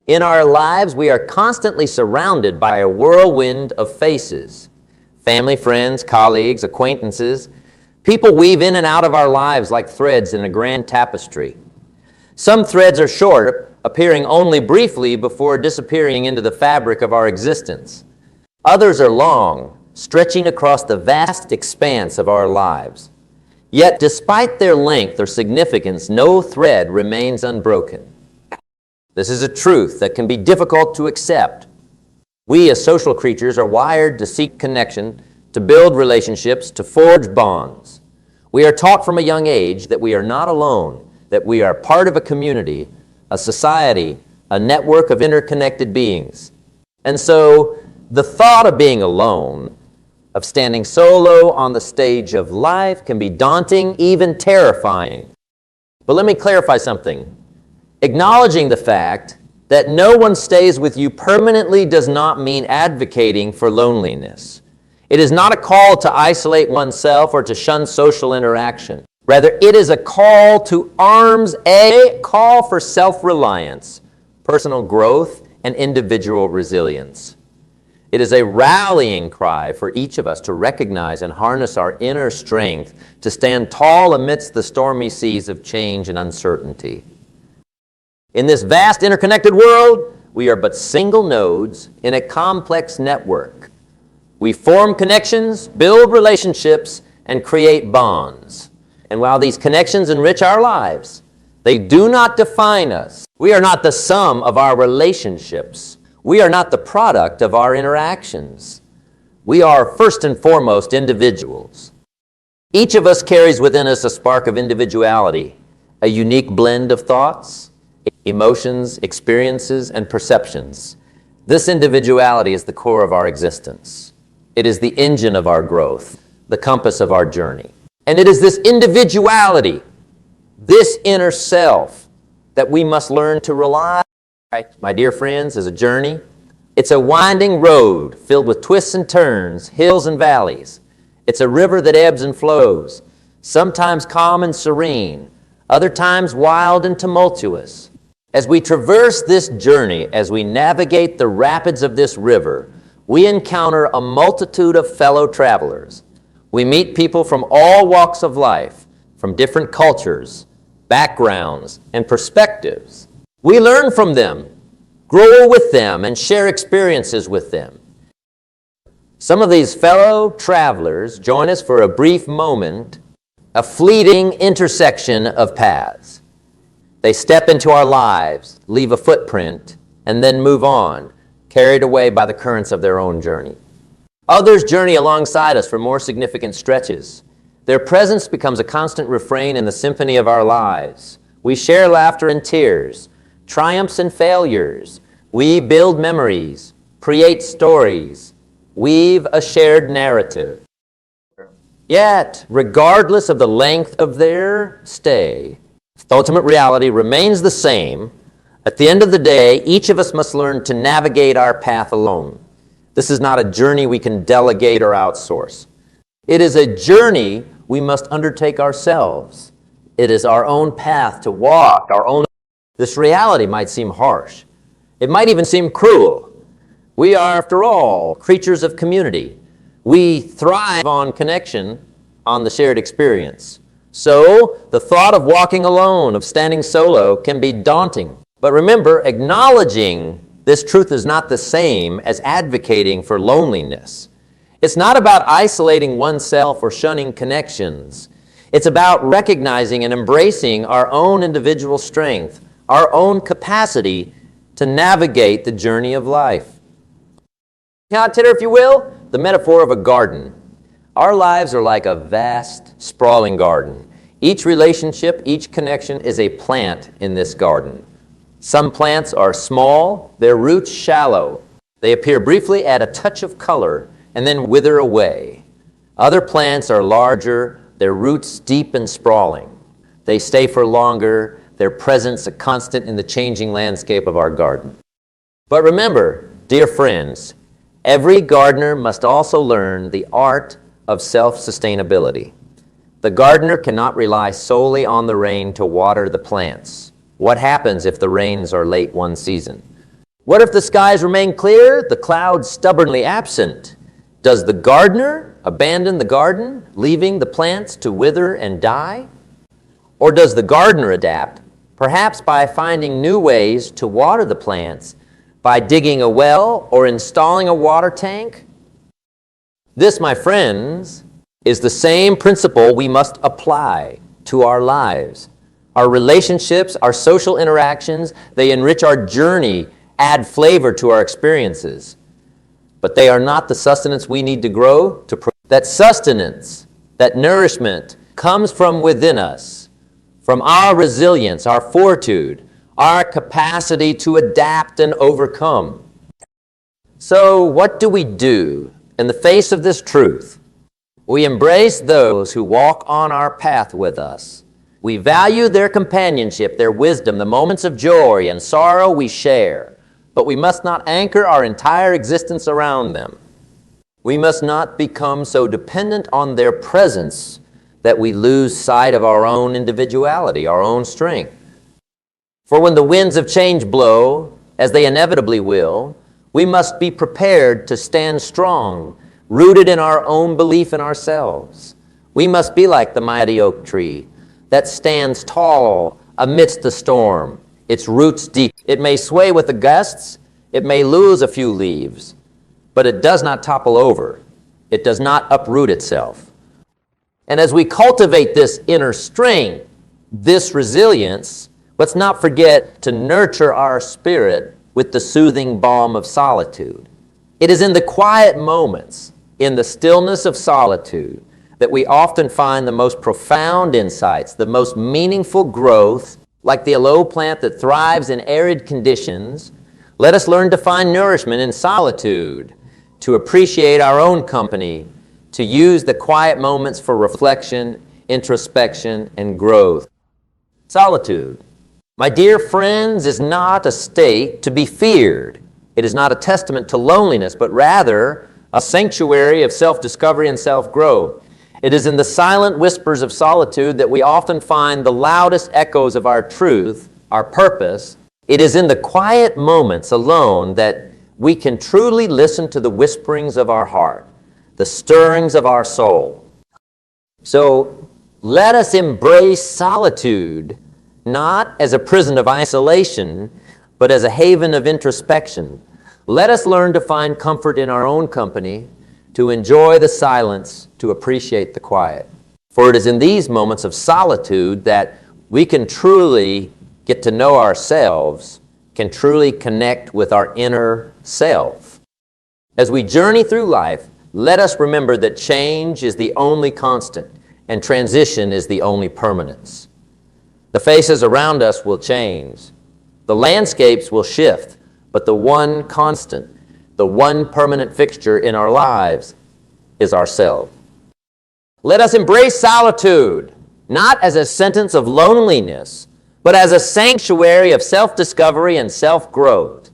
In our lives, we are constantly surrounded by a whirlwind of faces. Family, friends, colleagues, acquaintances. People weave in and out of our lives like threads in a grand tapestry. Some threads are short, appearing only briefly before disappearing into the fabric of our existence. Others are long, stretching across the vast expanse of our lives. Yet, despite their length or significance, no thread remains unbroken. This is a truth that can be difficult to accept. We as social creatures are wired to seek connection, to build relationships, to forge bonds. We are taught from a young age that we are not alone, that we are part of a community, a society, a network of interconnected beings. And so, the thought of being alone, of standing solo on the stage of life, can be daunting, even terrifying. But let me clarify something. Acknowledging the fact that no one stays with you permanently does not mean advocating for loneliness. It is not a call to isolate oneself or to shun social interaction. Rather, it is a call to arms, a call for self-reliance, personal growth, and individual resilience. It is a rallying cry for each of us to recognize and harness our inner strength to stand tall amidst the stormy seas of change and uncertainty. In this vast interconnected world, we are but single nodes in a complex network. We form connections, build relationships, and create bonds. And while these connections enrich our lives, they do not define us. We are not the sum of our relationships. We are not the product of our interactions. We are first and foremost individuals. Each of us carries within us a spark of individuality, a unique blend of thoughts, emotions, experiences, and perceptions. This individuality is the core of our existence. It is the engine of our growth, the compass of our journey. And it is this individuality, this inner self, that we must learn to rely on. My dear friends, is a journey. It's a winding road filled with twists and turns, hills and valleys. It's a river that ebbs and flows, sometimes calm and serene, other times wild and tumultuous. As we traverse this journey, as we navigate the rapids of this river, we encounter a multitude of fellow travelers. We meet people from all walks of life, from different cultures, backgrounds, and perspectives. We learn from them, grow with them, and share experiences with them. Some of these fellow travelers join us for a brief moment, a fleeting intersection of paths. They step into our lives, leave a footprint, and then move on, carried away by the currents of their own journey. Others journey alongside us for more significant stretches. Their presence becomes a constant refrain in the symphony of our lives. We share laughter and tears, triumphs and failures. We build memories, create stories, weave a shared narrative. Yet, regardless of the length of their stay, the ultimate reality remains the same. At the end of the day, each of us must learn to navigate our path alone. This is not a journey we can delegate or outsource. It is a journey we must undertake ourselves. It is our own path to walk, our own. This reality might seem harsh. It might even seem cruel. We are, after all, creatures of community. We thrive on connection, on the shared experience. So, the thought of walking alone, of standing solo, can be daunting. But remember, acknowledging this truth is not the same as advocating for loneliness. It's not about isolating oneself or shunning connections. It's about recognizing and embracing our own individual strength, our own capacity to navigate the journey of life. Consider, if you will, the metaphor of a garden. Our lives are like a vast, sprawling garden. Each relationship, each connection is a plant in this garden. Some plants are small, their roots shallow. They appear briefly, add a touch of color, and then wither away. Other plants are larger, their roots deep and sprawling. They stay for longer, their presence a constant in the changing landscape of our garden. But remember, dear friends, every gardener must also learn the art of self-sustainability. The gardener cannot rely solely on the rain to water the plants. What happens if the rains are late one season? What if the skies remain clear, the clouds stubbornly absent? Does the gardener abandon the garden, leaving the plants to wither and die? Or does the gardener adapt, perhaps by finding new ways to water the plants, by digging a well or installing a water tank? This, my friends, is the same principle we must apply to our lives. Our relationships, our social interactions, they enrich our journey, add flavor to our experiences. But they are not the sustenance we need to grow. That sustenance, that nourishment comes from within us, from our resilience, our fortitude, our capacity to adapt and overcome. So what do we do in the face of this truth? We embrace those who walk on our path with us. We value their companionship, their wisdom, the moments of joy and sorrow we share. But we must not anchor our entire existence around them. We must not become so dependent on their presence that we lose sight of our own individuality, our own strength. For when the winds of change blow, as they inevitably will, we must be prepared to stand strong, rooted in our own belief in ourselves. We must be like the mighty oak tree that stands tall amidst the storm, its roots deep. It may sway with the gusts, it may lose a few leaves, but it does not topple over. It does not uproot itself. And as we cultivate this inner strength, this resilience, let's not forget to nurture our spirit with the soothing balm of solitude. It is in the quiet moments, in the stillness of solitude, that we often find the most profound insights, the most meaningful growth. Like the aloe plant that thrives in arid conditions, let us learn to find nourishment in solitude, to appreciate our own company, to use the quiet moments for reflection, introspection, and growth. Solitude, my dear friends, is not a state to be feared. It is not a testament to loneliness, but rather a sanctuary of self-discovery and self-growth. It is in the silent whispers of solitude that we often find the loudest echoes of our truth, our purpose. It is in the quiet moments alone that we can truly listen to the whisperings of our heart, the stirrings of our soul. So let us embrace solitude, not as a prison of isolation, but as a haven of introspection. Let us learn to find comfort in our own company, to enjoy the silence, to appreciate the quiet. For it is in these moments of solitude that we can truly get to know ourselves, can truly connect with our inner self. As we journey through life, let us remember that change is the only constant and transition is the only permanence. The faces around us will change. The landscapes will shift, but the one constant, the one permanent fixture in our lives is ourselves. Let us embrace solitude, not as a sentence of loneliness, but as a sanctuary of self-discovery and self-growth.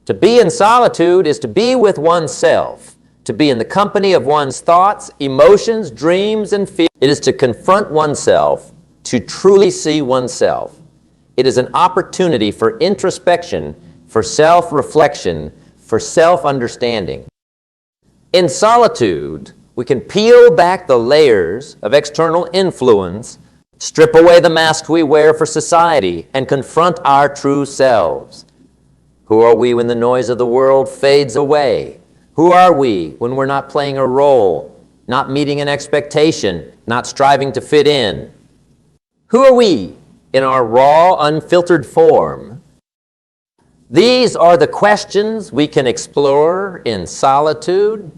To be in solitude is to be with oneself, to be in the company of one's thoughts, emotions, dreams, and fears. It is to confront oneself, to truly see oneself. It is an opportunity for introspection, for self-reflection, for self-understanding. In solitude, we can peel back the layers of external influence, strip away the masks we wear for society, and confront our true selves. Who are we when the noise of the world fades away? Who are we when we're not playing a role, not meeting an expectation, not striving to fit in? Who are we in our raw, unfiltered form? These are the questions we can explore in solitude.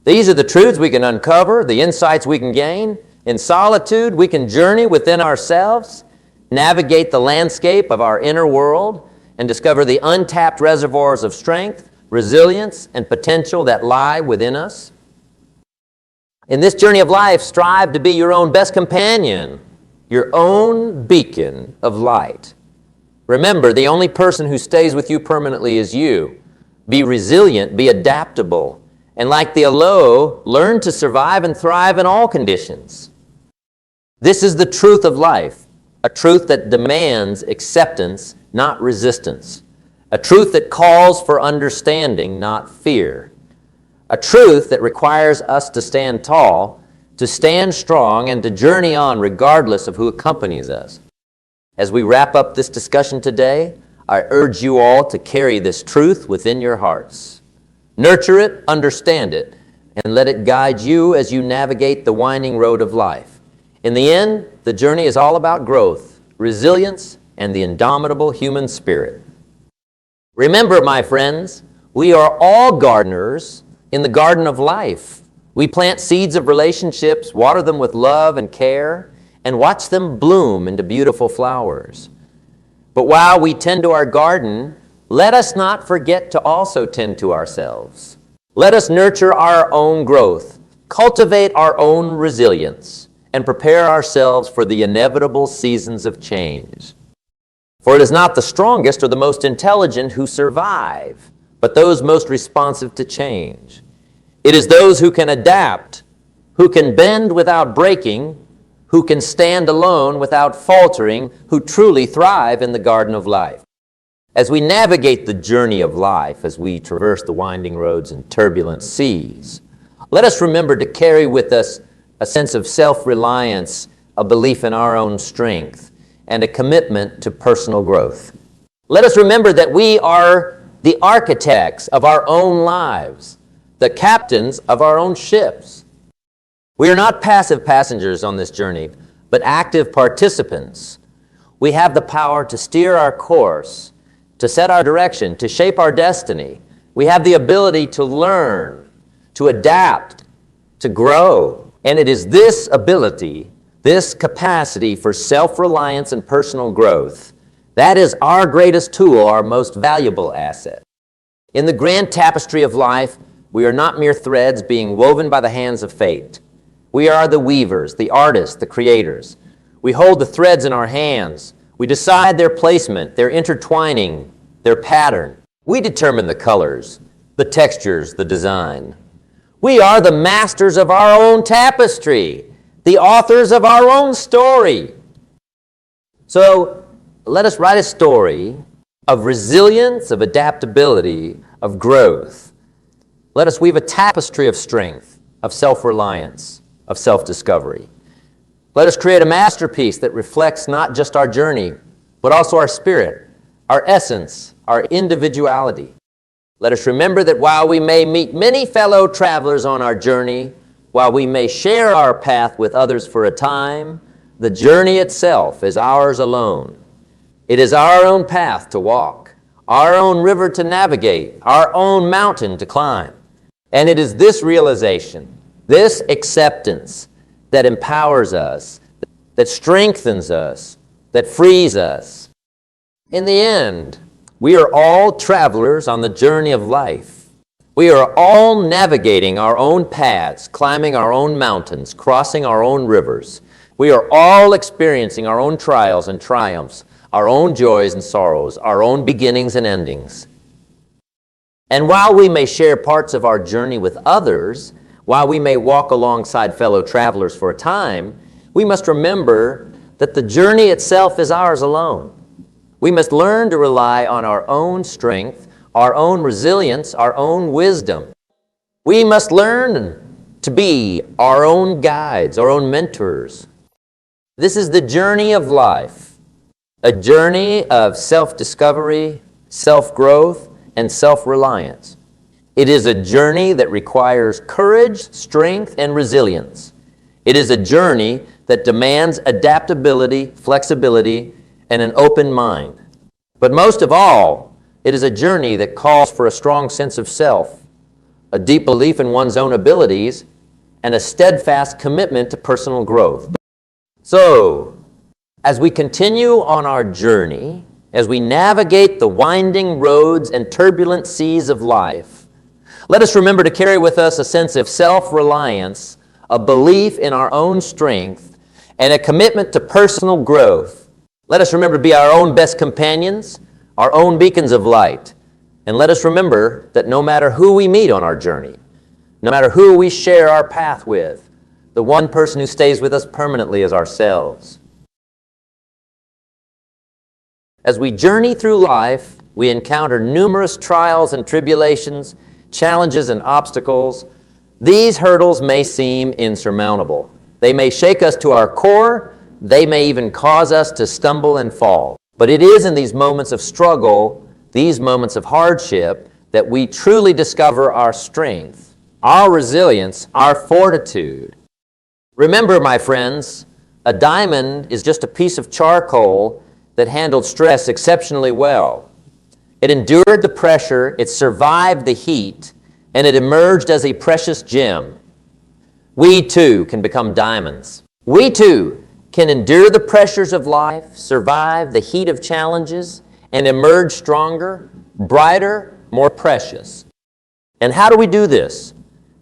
These are the truths we can uncover, the insights we can gain. In solitude, we can journey within ourselves, navigate the landscape of our inner world, and discover the untapped reservoirs of strength, resilience, and potential that lie within us. In this journey of life, strive to be your own best companion, your own beacon of light. Remember, the only person who stays with you permanently is you. Be resilient, be adaptable, and like the aloe, learn to survive and thrive in all conditions. This is the truth of life, a truth that demands acceptance, not resistance. A truth that calls for understanding, not fear. A truth that requires us to stand tall, to stand strong, and to journey on regardless of who accompanies us. As we wrap up this discussion today, I urge you all to carry this truth within your hearts. Nurture it, understand it, and let it guide you as you navigate the winding road of life. In the end, the journey is all about growth, resilience, and the indomitable human spirit. Remember, my friends, we are all gardeners in the garden of life. We plant seeds of relationships, water them with love and care, and watch them bloom into beautiful flowers. But while we tend to our garden, let us not forget to also tend to ourselves. Let us nurture our own growth, cultivate our own resilience, and prepare ourselves for the inevitable seasons of change. For it is not the strongest or the most intelligent who survive, but those most responsive to change. It is those who can adapt, who can bend without breaking, who can stand alone without faltering, who truly thrive in the garden of life. As we navigate the journey of life, as we traverse the winding roads and turbulent seas, let us remember to carry with us a sense of self-reliance, a belief in our own strength, and a commitment to personal growth. Let us remember that we are the architects of our own lives, the captains of our own ships. We are not passive passengers on this journey, but active participants. We have the power to steer our course, to set our direction, to shape our destiny. We have the ability to learn, to adapt, to grow. And it is this ability, this capacity for self-reliance and personal growth, that is our greatest tool, our most valuable asset. In the grand tapestry of life, we are not mere threads being woven by the hands of fate. We are the weavers, the artists, the creators. We hold the threads in our hands. We decide their placement, their intertwining, their pattern. We determine the colors, the textures, the design. We are the masters of our own tapestry, the authors of our own story. So let us write a story of resilience, of adaptability, of growth. Let us weave a tapestry of strength, of self-reliance, of self-discovery. Let us create a masterpiece that reflects not just our journey, but also our spirit, our essence, our individuality. Let us remember that while we may meet many fellow travelers on our journey, while we may share our path with others for a time, the journey itself is ours alone. It is our own path to walk, our own river to navigate, our own mountain to climb. And it is this realization, this acceptance, that empowers us, that strengthens us, that frees us. In the end, we are all travelers on the journey of life. We are all navigating our own paths, climbing our own mountains, crossing our own rivers. We are all experiencing our own trials and triumphs, our own joys and sorrows, our own beginnings and endings. And while we may share parts of our journey with others, while we may walk alongside fellow travelers for a time, we must remember that the journey itself is ours alone. We must learn to rely on our own strength, our own resilience, our own wisdom. We must learn to be our own guides, our own mentors. This is the journey of life, a journey of self-discovery, self-growth, and self-reliance. It is a journey that requires courage, strength, and resilience. It is a journey that demands adaptability, flexibility, and an open mind. But most of all, it is a journey that calls for a strong sense of self, a deep belief in one's own abilities, and a steadfast commitment to personal growth. So, as we continue on our journey, as we navigate the winding roads and turbulent seas of life, let us remember to carry with us a sense of self-reliance, a belief in our own strength, and a commitment to personal growth. Let us remember to be our own best companions, our own beacons of light. And let us remember that no matter who we meet on our journey, no matter who we share our path with, the one person who stays with us permanently is ourselves. As we journey through life, we encounter numerous trials and tribulations, challenges and obstacles. These hurdles may seem insurmountable. They may shake us to our core. They may even cause us to stumble and fall. But it is in these moments of struggle, these moments of hardship, that we truly discover our strength, our resilience, our fortitude. Remember, my friends, a diamond is just a piece of charcoal that handled stress exceptionally well. It endured the pressure, it survived the heat, and it emerged as a precious gem. We too can become diamonds. We too can endure the pressures of life, survive the heat of challenges, and emerge stronger, brighter, more precious. And how do we do this?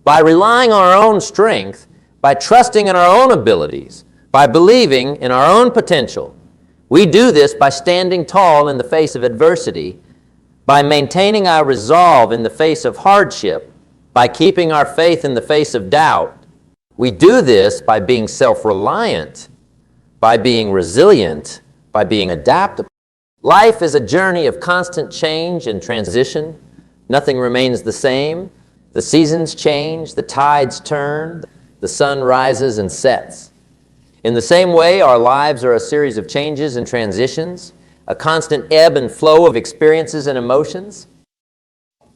By relying on our own strength, by trusting in our own abilities, by believing in our own potential. We do this by standing tall in the face of adversity, by maintaining our resolve in the face of hardship, by keeping our faith in the face of doubt. We do this by being self-reliant, by being resilient, by being adaptable. Life is a journey of constant change and transition. Nothing remains the same. The seasons change, the tides turn, the sun rises and sets. In the same way, our lives are a series of changes and transitions, a constant ebb and flow of experiences and emotions.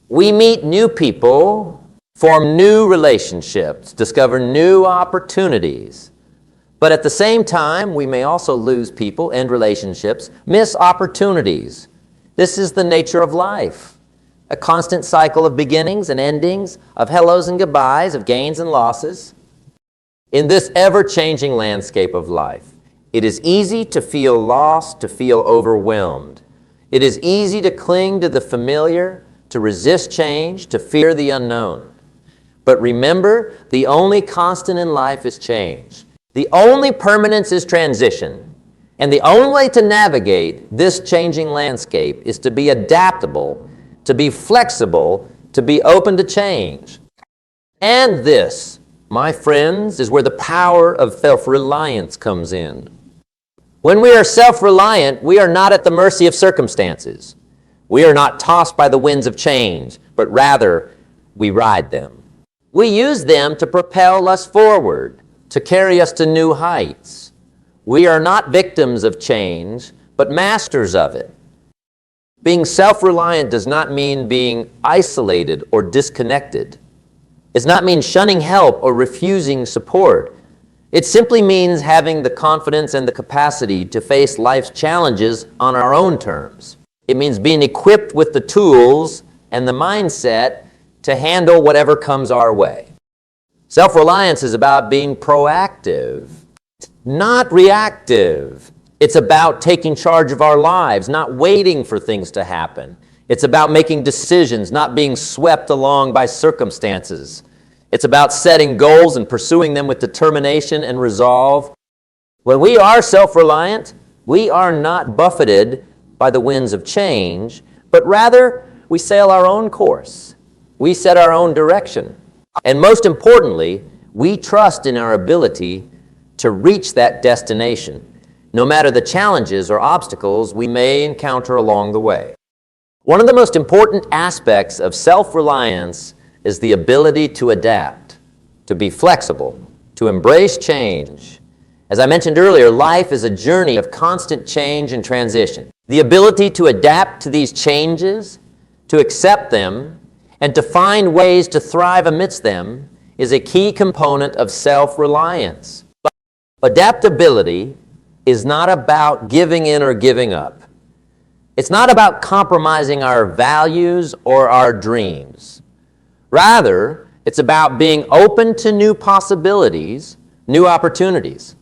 We meet new people, form new relationships, discover new opportunities. But at the same time, we may also lose people and relationships, miss opportunities. This is the nature of life, a constant cycle of beginnings and endings, of hellos and goodbyes, of gains and losses. In this ever-changing landscape of life, it is easy to feel lost, to feel overwhelmed. It is easy to cling to the familiar, to resist change, to fear the unknown. But remember, the only constant in life is change. The only permanence is transition. And the only way to navigate this changing landscape is to be adaptable, to be flexible, to be open to change. And this, my friends, is where the power of self-reliance comes in. When we are self-reliant, we are not at the mercy of circumstances. We are not tossed by the winds of change, but rather we ride them. We use them to propel us forward, to carry us to new heights. We are not victims of change, but masters of it. Being self-reliant does not mean being isolated or disconnected. It does not mean shunning help or refusing support. It simply means having the confidence and the capacity to face life's challenges on our own terms. It means being equipped with the tools and the mindset to handle whatever comes our way. Self-reliance is about being proactive, not reactive. It's about taking charge of our lives, not waiting for things to happen. It's about making decisions, not being swept along by circumstances. It's about setting goals and pursuing them with determination and resolve. When we are self-reliant, we are not buffeted by the winds of change, but rather we sail our own course. We set our own direction. And most importantly, we trust in our ability to reach that destination, no matter the challenges or obstacles we may encounter along the way. One of the most important aspects of self-reliance is the ability to adapt, to be flexible, to embrace change. As I mentioned earlier, life is a journey of constant change and transition. The ability to adapt to these changes, to accept them, and to find ways to thrive amidst them is a key component of self-reliance. Adaptability is not about giving in or giving up. It's not about compromising our values or our dreams. Rather, it's about being open to new possibilities, new opportunities.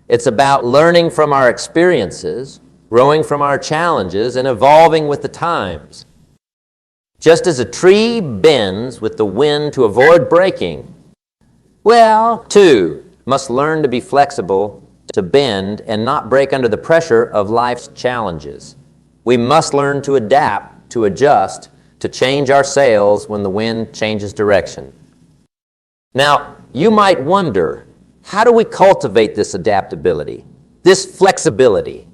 It's about learning from our experiences, growing from our challenges, and evolving with the times. Just as a tree bends with the wind to avoid breaking, well, too, must learn to be flexible, to bend, and not break under the pressure of life's challenges. We must learn to adapt, to adjust, to change our sails when the wind changes direction. Now, you might wonder, how do we cultivate this adaptability, this flexibility?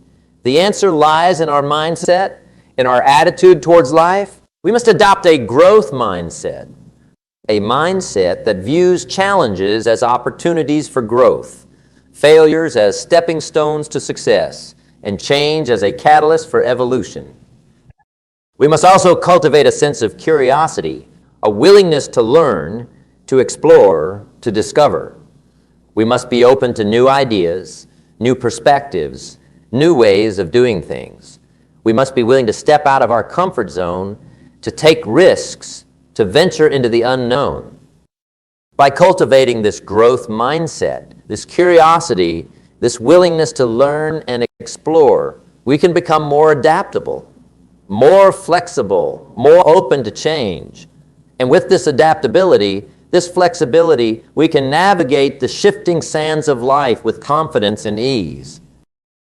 The answer lies in our mindset. In our attitude towards life, we must adopt a growth mindset, a mindset that views challenges as opportunities for growth, failures as stepping stones to success, and change as a catalyst for evolution. We must also cultivate a sense of curiosity, a willingness to learn, to explore, to discover. We must be open to new ideas, new perspectives, new ways of doing things. We must be willing to step out of our comfort zone, to take risks, to venture into the unknown. By cultivating this growth mindset, this curiosity, this willingness to learn and explore, we can become more adaptable, more flexible, more open to change. And with this adaptability, this flexibility, we can navigate the shifting sands of life with confidence and ease.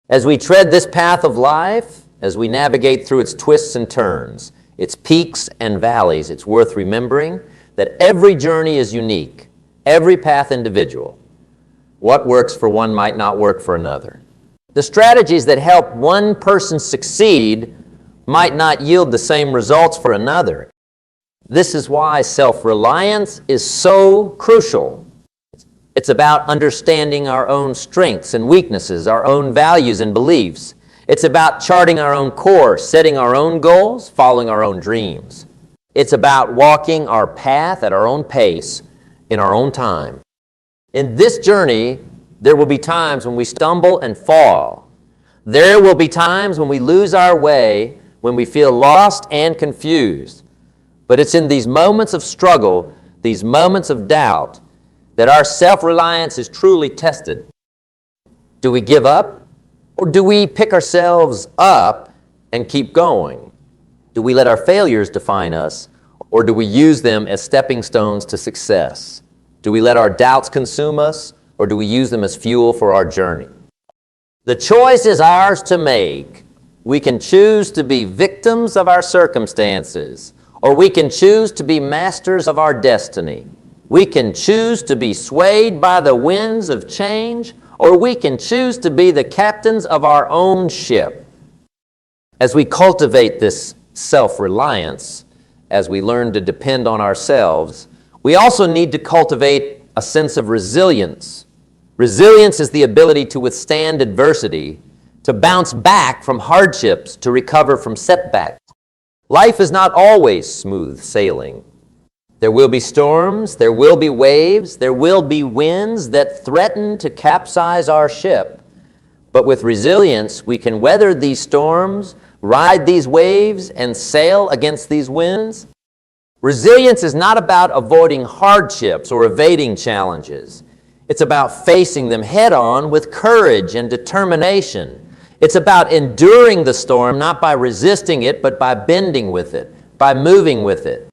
As we tread this path of life, as we navigate through its twists and turns, its peaks and valleys, it's worth remembering that every journey is unique, every path individual. What works for one might not work for another. The strategies that help one person succeed might not yield the same results for another. This is why self-reliance is so crucial. It's about understanding our own strengths and weaknesses, our own values and beliefs. It's about charting our own course, setting our own goals, following our own dreams. It's about walking our path at our own pace, in our own time. In this journey, there will be times when we stumble and fall. There will be times when we lose our way, when we feel lost and confused. But it's in these moments of struggle, these moments of doubt, that our self-reliance is truly tested. Do we give up? Or do we pick ourselves up and keep going? Do we let our failures define us? Or do we use them as stepping stones to success? Do we let our doubts consume us? Or do we use them as fuel for our journey? The choice is ours to make. We can choose to be victims of our circumstances, or we can choose to be masters of our destiny. We can choose to be swayed by the winds of change, or we can choose to be the captains of our own ship. As we cultivate this self-reliance, as we learn to depend on ourselves, we also need to cultivate a sense of resilience. Resilience is the ability to withstand adversity, to bounce back from hardships, to recover from setbacks. Life is not always smooth sailing. There will be storms, there will be waves, there will be winds that threaten to capsize our ship. But with resilience, we can weather these storms, ride these waves, and sail against these winds. Resilience is not about avoiding hardships or evading challenges. It's about facing them head-on with courage and determination. It's about enduring the storm, not by resisting it, but by bending with it, by moving with it.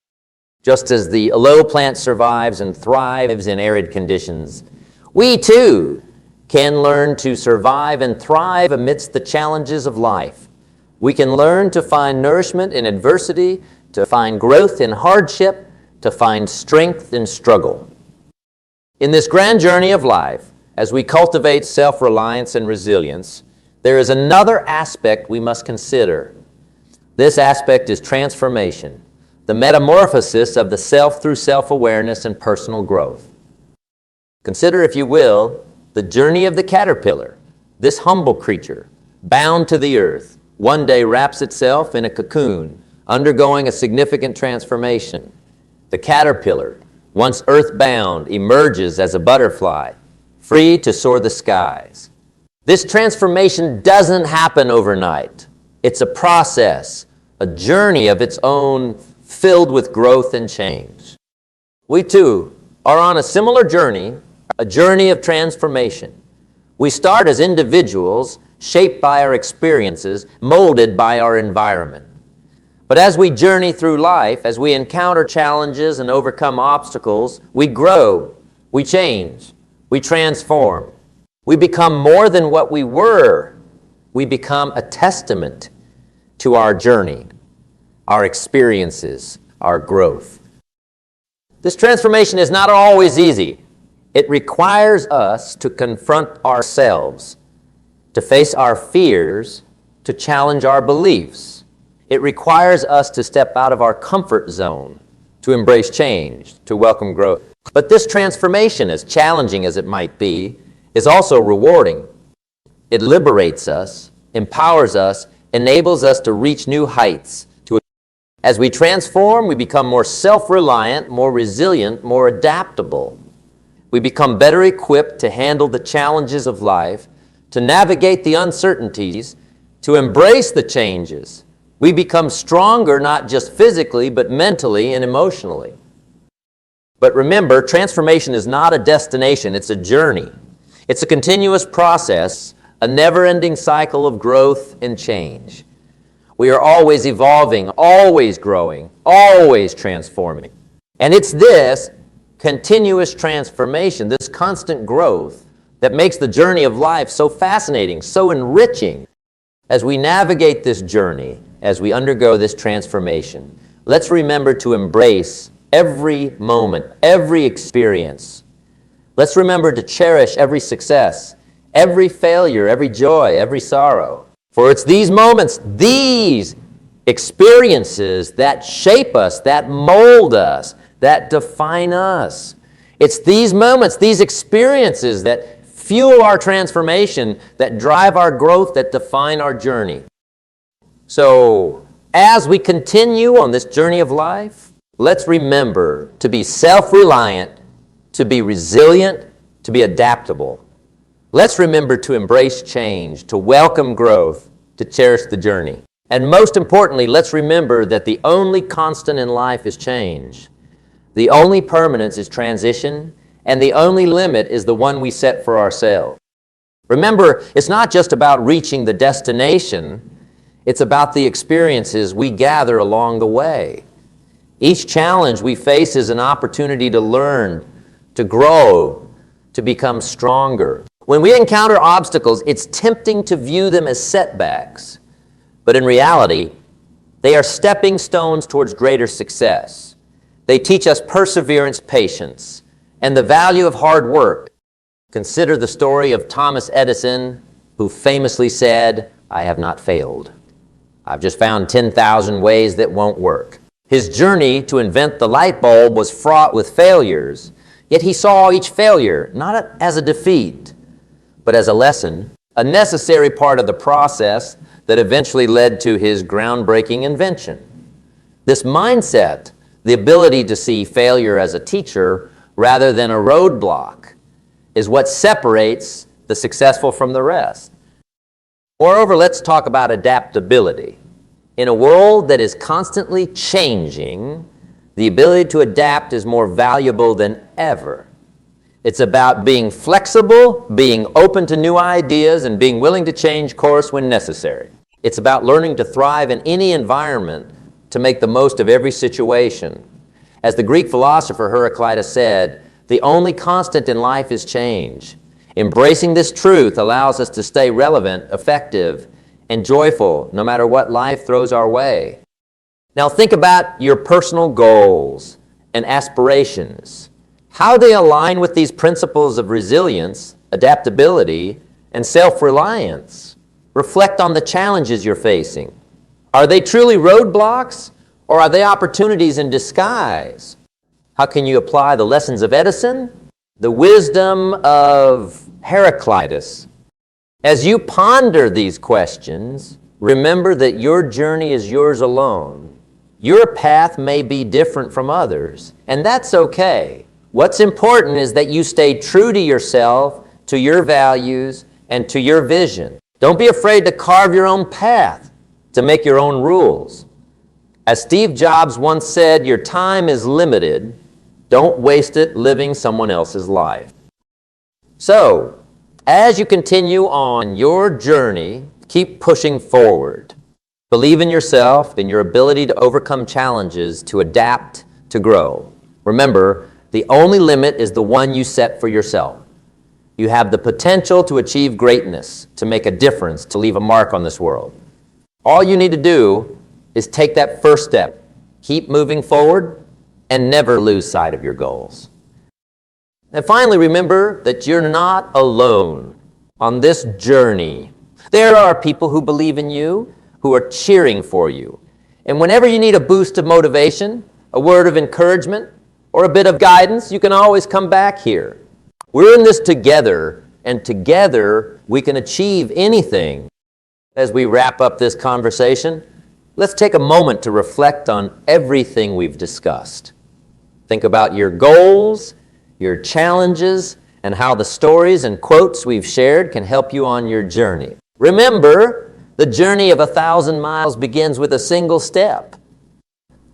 Just as the aloe plant survives and thrives in arid conditions, we too can learn to survive and thrive amidst the challenges of life. We can learn to find nourishment in adversity, to find growth in hardship, to find strength in struggle. In this grand journey of life, as we cultivate self-reliance and resilience, there is another aspect we must consider. This aspect is transformation, the metamorphosis of the self through self-awareness and personal growth. Consider, if you will, the journey of the caterpillar. This humble creature, bound to the earth, one day wraps itself in a cocoon, undergoing a significant transformation. The caterpillar, once earthbound, emerges as a butterfly, free to soar the skies. This transformation doesn't happen overnight. It's a process, a journey of its own, filled with growth and change. We too are on a similar journey, a journey of transformation. We start as individuals, shaped by our experiences, molded by our environment. But as we journey through life, as we encounter challenges and overcome obstacles, we grow, we change, we transform. We become more than what we were. We become a testament to our journey, our experiences, our growth. This transformation is not always easy. It requires us to confront ourselves, to face our fears, to challenge our beliefs. It requires us to step out of our comfort zone, to embrace change, to welcome growth. But this transformation, as challenging as it might be, is also rewarding. It liberates us, empowers us, enables us to reach new heights. As we transform, we become more self-reliant, more resilient, more adaptable. We become better equipped to handle the challenges of life, to navigate the uncertainties, to embrace the changes. We become stronger not just physically, but mentally and emotionally. But remember, transformation is not a destination, it's a journey. It's a continuous process, a never-ending cycle of growth and change. We are always evolving, always growing, always transforming. And it's this continuous transformation, this constant growth, that makes the journey of life so fascinating, so enriching. As we navigate this journey, as we undergo this transformation, let's remember to embrace every moment, every experience. Let's remember to cherish every success, every failure, every joy, every sorrow. For it's these moments, these experiences that shape us, that mold us, that define us. It's these moments, these experiences that fuel our transformation, that drive our growth, that define our journey. So, as we continue on this journey of life, let's remember to be self-reliant, to be resilient, to be adaptable. Let's remember to embrace change, to welcome growth, to cherish the journey. And most importantly, let's remember that the only constant in life is change. The only permanence is transition, and the only limit is the one we set for ourselves. Remember, it's not just about reaching the destination, it's about the experiences we gather along the way. Each challenge we face is an opportunity to learn, to grow, to become stronger. When we encounter obstacles, it's tempting to view them as setbacks, but in reality, they are stepping stones towards greater success. They teach us perseverance, patience, and the value of hard work. Consider the story of Thomas Edison, who famously said, "I have not failed. I've just found 10,000 ways that won't work." His journey to invent the light bulb was fraught with failures, yet he saw each failure not as a defeat, but as a lesson, a necessary part of the process that eventually led to his groundbreaking invention. This mindset, the ability to see failure as a teacher rather than a roadblock, is what separates the successful from the rest. Moreover, let's talk about adaptability. In a world that is constantly changing, the ability to adapt is more valuable than ever. It's about being flexible, being open to new ideas, and being willing to change course when necessary. It's about learning to thrive in any environment, to make the most of every situation. As the Greek philosopher Heraclitus said, the only constant in life is change. Embracing this truth allows us to stay relevant, effective, and joyful no matter what life throws our way. Now think about your personal goals and aspirations. How they align with these principles of resilience, adaptability, and self-reliance. Reflect on the challenges you're facing. Are they truly roadblocks, or are they opportunities in disguise? How can you apply the lessons of Edison, the wisdom of Heraclitus? As you ponder these questions, remember that your journey is yours alone. Your path may be different from others, and that's okay. What's important is that you stay true to yourself, to your values, and to your vision. Don't be afraid to carve your own path, to make your own rules. As Steve Jobs once said, your time is limited. Don't waste it living someone else's life. So, as you continue on your journey, keep pushing forward. Believe in yourself, in your ability to overcome challenges, to adapt, to grow. Remember, the only limit is the one you set for yourself. You have the potential to achieve greatness, to make a difference, to leave a mark on this world. All you need to do is take that first step. Keep moving forward and never lose sight of your goals. And finally, remember that you're not alone on this journey. There are people who believe in you, who are cheering for you. And whenever you need a boost of motivation, a word of encouragement, or a bit of guidance, you can always come back here. We're in this together, and together we can achieve anything. As we wrap up this conversation, let's take a moment to reflect on everything we've discussed. Think about your goals, your challenges, and how the stories and quotes we've shared can help you on your journey. Remember, the journey of 1,000 miles begins with a single step.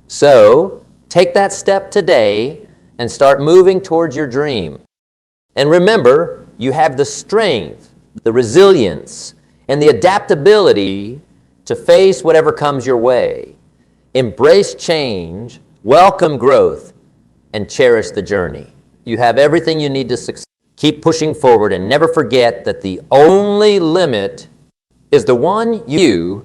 So, take that step today and start moving towards your dream. And remember, you have the strength, the resilience, and the adaptability to face whatever comes your way. Embrace change, welcome growth, and cherish the journey. You have everything you need to succeed. Keep pushing forward and never forget that the only limit is the one you